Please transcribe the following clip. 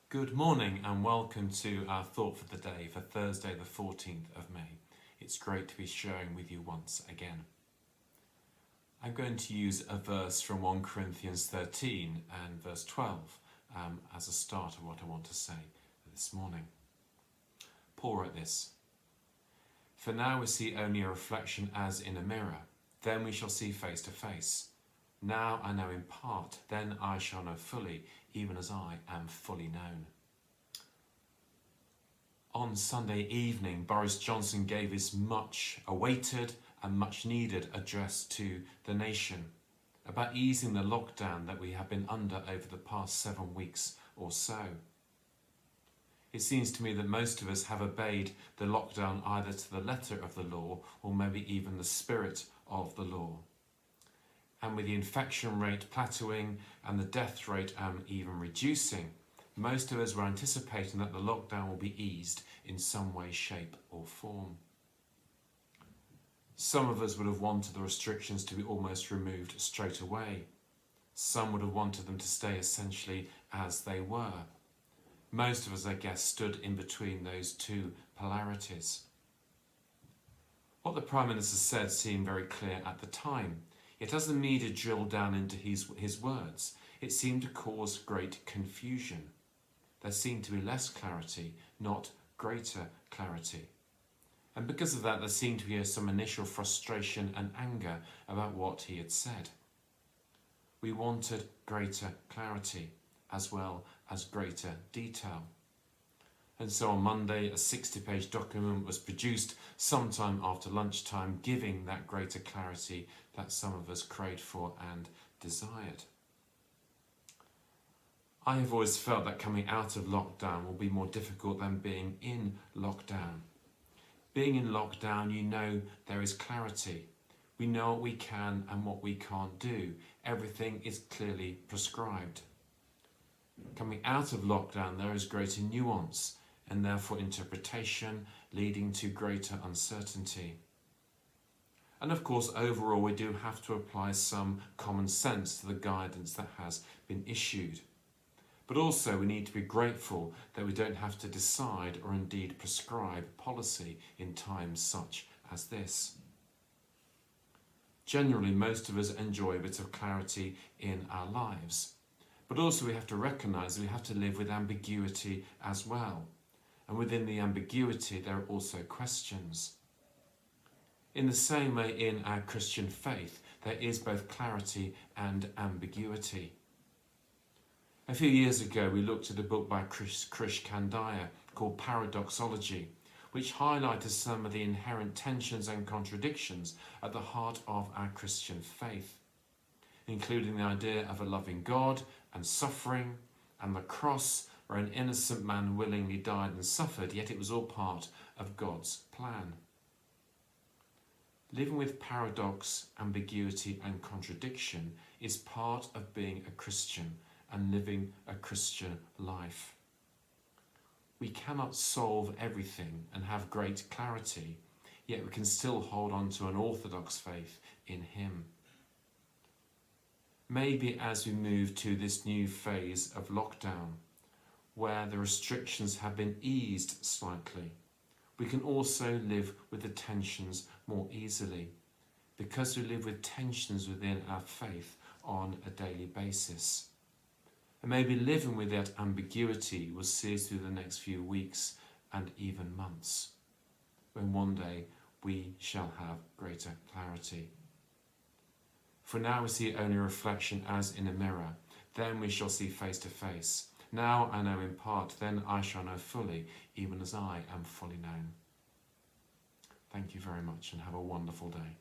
Good morning and welcome to our thought for the day for Thursday the 14th of May. It's great to be sharing with you once again. I'm going to use a verse from 1 Corinthians 13 and verse 12 as a start of what I want to say this morning. Paul wrote this: "For now we see only a reflection as in a mirror, then we shall see face to face. Now I know in part, then I shall know fully, even as I am fully known." On Sunday evening, Boris Johnson gave his much awaited and much needed address to the nation about easing the lockdown that we have been under over the past 7 weeks or so. It seems to me that most of us have obeyed the lockdown either to the letter of the law or maybe even the spirit of the law. And with the infection rate plateauing and the death rate even reducing, most of us were anticipating that the lockdown will be eased in some way, shape or form. Some of us would have wanted the restrictions to be almost removed straight away. Some would have wanted them to stay essentially as they were. Most of us, I guess, stood in between those two polarities. What the Prime Minister said seemed very clear at the time. Yet as the media drilled down into his words, it seemed to cause great confusion. There seemed to be less clarity, not greater clarity. And because of that, there seemed to be some initial frustration and anger about what he had said. We wanted greater clarity as well as greater detail. And so on Monday, a 60-page document was produced sometime after lunchtime, giving that greater clarity that some of us craved for and desired. I have always felt that coming out of lockdown will be more difficult than being in lockdown. Being in lockdown, you know there is clarity. We know what we can and what we can't do. Everything is clearly prescribed. Coming out of lockdown, there is greater nuance and therefore interpretation, leading to greater uncertainty. And of course, overall, we do have to apply some common sense to the guidance that has been issued. But also we need to be grateful that we don't have to decide or indeed prescribe policy in times such as this. Generally, most of us enjoy a bit of clarity in our lives. But also we have to recognise that we have to live with ambiguity as well. And within the ambiguity, there are also questions. In the same way, in our Christian faith, there is both clarity and ambiguity. A few years ago, we looked at a book by Krish Kandiah called Paradoxology, which highlighted some of the inherent tensions and contradictions at the heart of our Christian faith, including the idea of a loving God and suffering, and the cross, where an innocent man willingly died and suffered, yet it was all part of God's plan. Living with paradox, ambiguity and contradiction is part of being a Christian and living a Christian life. We cannot solve everything and have great clarity, yet we can still hold on to an orthodox faith in Him. Maybe as we move to this new phase of lockdown, where the restrictions have been eased slightly, we can also live with the tensions more easily, because we live with tensions within our faith on a daily basis. And maybe living with that ambiguity will see us through the next few weeks and even months, when one day we shall have greater clarity. For now we see only a reflection as in a mirror, then we shall see face to face. Now I know in part, then I shall know fully, even as I am fully known. Thank you very much and have a wonderful day.